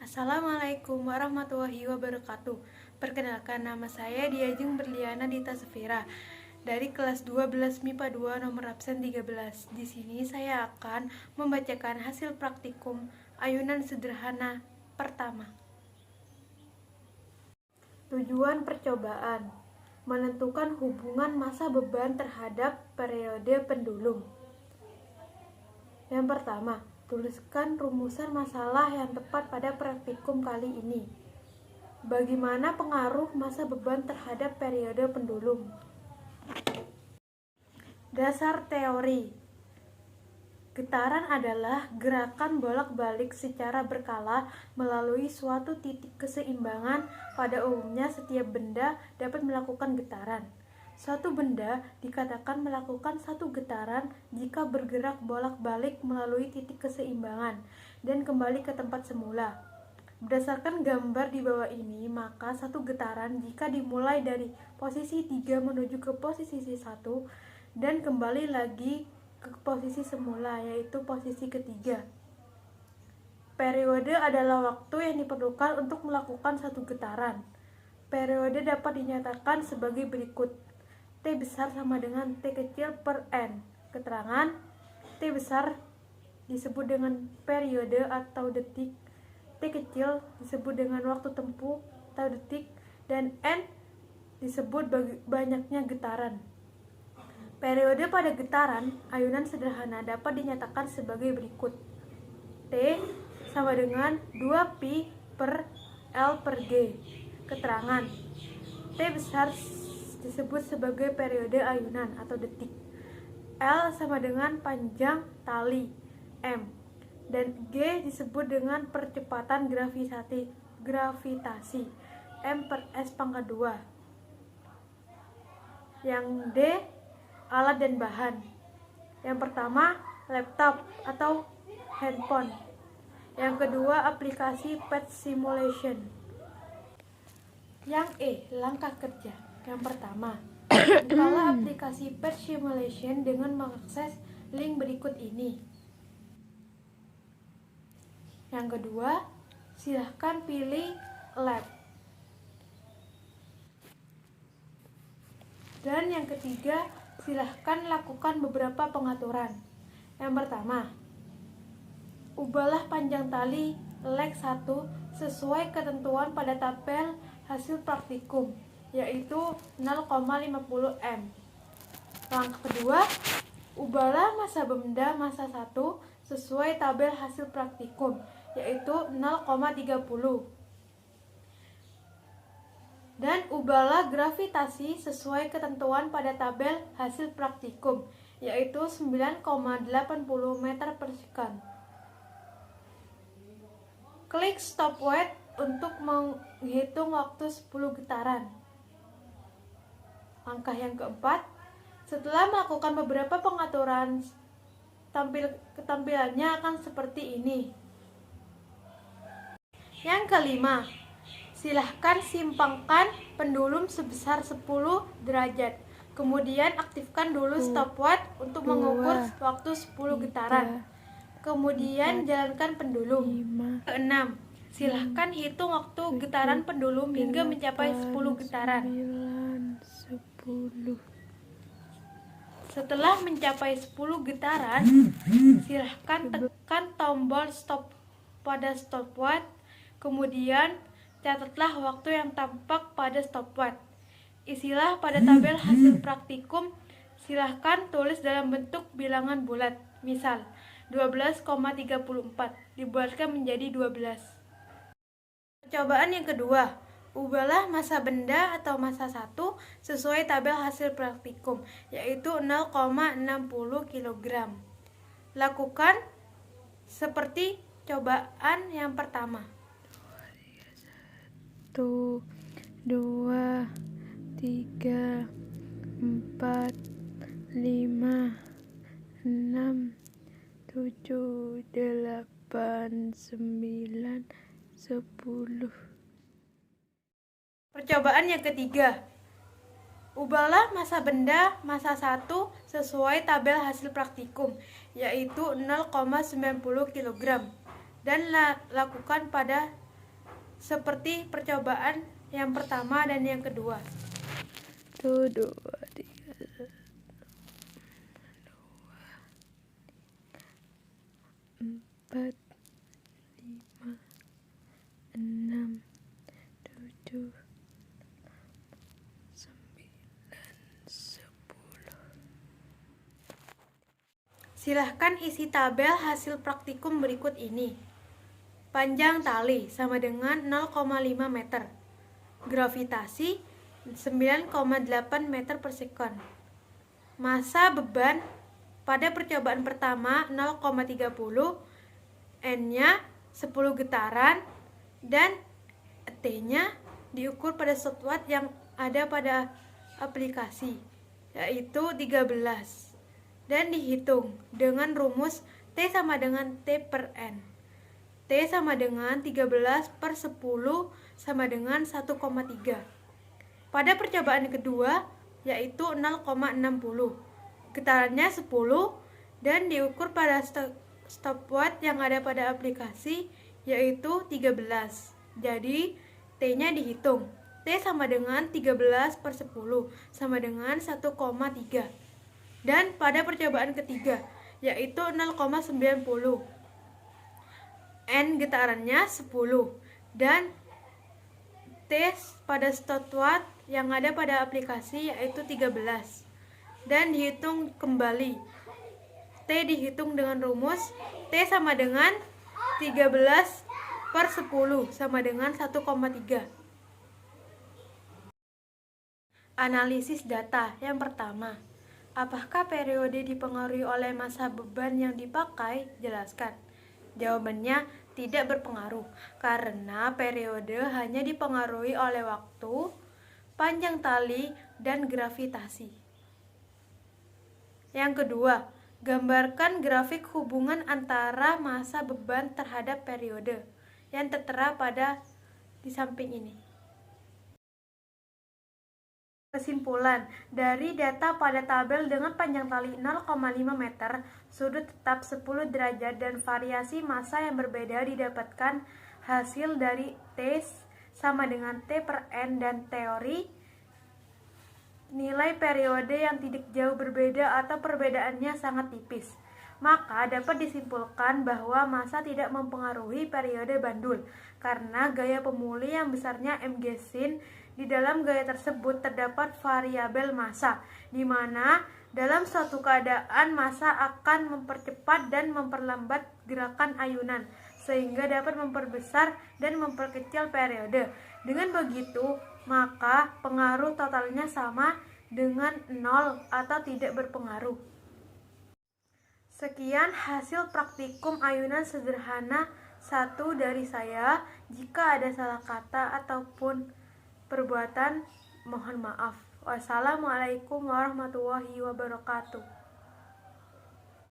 Assalamualaikum warahmatullahi wabarakatuh. Perkenalkan, nama saya Diajeng Berliana Dita Sefira dari kelas 12 MIPA 2 nomor absen 13. Di sini saya akan membacakan hasil praktikum ayunan sederhana pertama. Tujuan percobaan: menentukan hubungan massa beban terhadap periode pendulum. Yang pertama, tuliskan rumusan masalah yang tepat pada praktikum kali ini. Bagaimana pengaruh massa beban terhadap periode pendulum? Dasar teori: getaran adalah gerakan bolak-balik secara berkala melalui suatu titik keseimbangan. Pada umumnya, setiap benda dapat melakukan getaran. Suatu benda dikatakan melakukan satu getaran jika bergerak bolak-balik melalui titik keseimbangan dan kembali ke tempat semula. Berdasarkan gambar di bawah ini, maka satu getaran jika dimulai dari posisi 3 menuju ke posisi 1 dan kembali lagi ke posisi semula, yaitu posisi ketiga. Periode adalah waktu yang diperlukan untuk melakukan satu getaran. Periode dapat dinyatakan sebagai berikut. T besar sama dengan T kecil per N. Keterangan: T besar disebut dengan periode atau detik, T kecil disebut dengan waktu tempuh atau detik, dan N disebut banyaknya getaran. Periode pada getaran ayunan sederhana dapat dinyatakan sebagai berikut. T sama dengan 2pi per L per G. Keterangan: T besar disebut sebagai periode ayunan atau detik, L sama dengan panjang tali M, dan G disebut dengan percepatan gravitasi M per S pangkat 2. Yang D, alat dan bahan. Yang pertama, laptop atau handphone. Yang kedua, aplikasi PET simulation. Yang E, langkah kerja. Yang pertama, bukalah aplikasi PET simulation dengan mengakses link berikut ini. Yang kedua, silahkan pilih lab. Dan yang ketiga, silahkan lakukan beberapa pengaturan. Yang pertama, ubahlah panjang tali leg 1 sesuai ketentuan pada tabel hasil praktikum, yaitu 0,50 M. Langkah kedua, ubahlah massa benda massa 1 sesuai tabel hasil praktikum, yaitu 0,30. Dan ubahlah gravitasi sesuai ketentuan pada tabel hasil praktikum, yaitu 9,80 meter per second. Klik stopwatch untuk menghitung waktu 10 getaran. Langkah yang keempat, setelah melakukan beberapa pengaturan, ketampilannya akan seperti ini. Yang kelima, silahkan simpangkan pendulum sebesar 10 derajat. Kemudian aktifkan dulu stopwatch untuk mengukur waktu 10 getaran. Kemudian jalankan pendulum. Keenam, silahkan hitung waktu getaran pendulum hingga mencapai 10 getaran. Setelah mencapai 10 getaran, silahkan tekan tombol stop pada stopwatch. Kemudian catatlah waktu yang tampak pada stopwatch. Isilah pada tabel hasil praktikum. Silahkan tulis dalam bentuk bilangan bulat. Misal, 12,34 dibuatkan menjadi 12. Percobaan yang kedua, ubahlah massa benda atau massa 1 sesuai tabel hasil praktikum, yaitu 0,60 kg. Lakukan seperti cobaan yang pertama. 1, 2, 3, 4, 5, 6, 7, 8, 9, 10. Percobaan yang ketiga, ubahlah massa benda massa 1 sesuai tabel hasil praktikum, yaitu 0,90 kg, dan lakukan pada seperti percobaan yang pertama dan yang kedua. 1, 2, 3, 4, 5, 6, 7, 9, 10. Silahkan isi tabel hasil praktikum berikut ini. Panjang tali sama dengan 0,5 meter. Gravitasi 9,8 meter per sekon. Massa beban pada percobaan pertama 0,30, N-nya 10 getaran, dan T-nya diukur pada stopwatch yang ada pada aplikasi, yaitu 13, dan dihitung dengan rumus T sama dengan T per N. T sama dengan 13 per 10 sama dengan 1,3. Pada percobaan kedua, yaitu 0,60. Getarannya 10 dan diukur pada stopwatch yang ada pada aplikasi, yaitu 13. Jadi, T-nya dihitung. T sama dengan 13 per 10 sama dengan 1,3. Dan pada percobaan ketiga, yaitu 0,90. N getarannya 10 dan T pada stopwatch yang ada pada aplikasi yaitu 13 dan dihitung kembali. T dihitung dengan rumus T sama dengan 13 per 10 sama dengan 1,3. Analisis data. Yang pertama, apakah periode dipengaruhi oleh massa beban yang dipakai? Jelaskan. Jawabannya tidak berpengaruh, karena periode hanya dipengaruhi oleh waktu, panjang tali, dan gravitasi. Yang kedua, gambarkan grafik hubungan antara massa beban terhadap periode yang tertera di samping ini. Kesimpulan, dari data pada tabel dengan panjang tali 0,5 meter, sudut tetap 10 derajat dan variasi massa yang berbeda didapatkan hasil dari T sama dengan T per N dan teori nilai periode yang tidak jauh berbeda atau perbedaannya sangat tipis. Maka dapat disimpulkan bahwa massa tidak mempengaruhi periode bandul karena gaya pemulih yang besarnya mg sin. Di dalam gaya tersebut terdapat variabel massa, di mana dalam suatu keadaan massa akan mempercepat dan memperlambat gerakan ayunan, sehingga dapat memperbesar dan memperkecil periode. Dengan begitu, maka pengaruh totalnya sama dengan 0 atau tidak berpengaruh. Sekian hasil praktikum ayunan sederhana 1 dari saya. Jika ada salah kata ataupun perbuatan, mohon maaf. Wassalamualaikum warahmatullahi wabarakatuh.